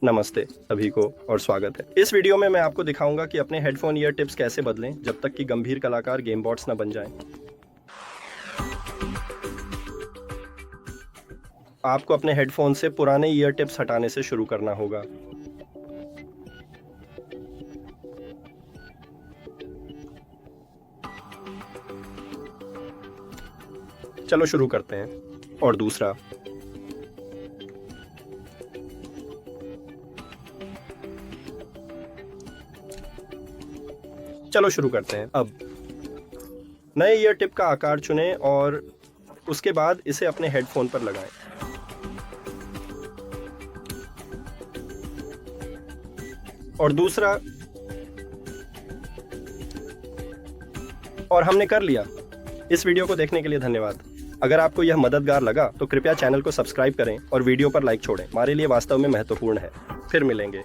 नमस्ते सभी को और स्वागत है। इस वीडियो में मैं आपको दिखाऊंगा कि अपने हेडफोन ईयर टिप्स कैसे बदलें जब तक कि गंभीर कलाकार गेमबॉट्स न बन जाएं। आपको अपने हेडफोन से पुराने ईयर टिप्स हटाने से शुरू करना होगा। चलो शुरू करते हैं। और दूसरा, चलो शुरू करते हैं। अब नए ईयर टिप का आकार चुनें और उसके बाद इसे अपने हेडफोन पर लगाएं। और दूसरा, और हमने कर लिया। इस वीडियो को देखने के लिए धन्यवाद। अगर आपको यह मददगार लगा तो कृपया चैनल को सब्सक्राइब करें और वीडियो पर लाइक छोड़ें। हमारे लिए वास्तव में महत्वपूर्ण है। फिर मिलेंगे।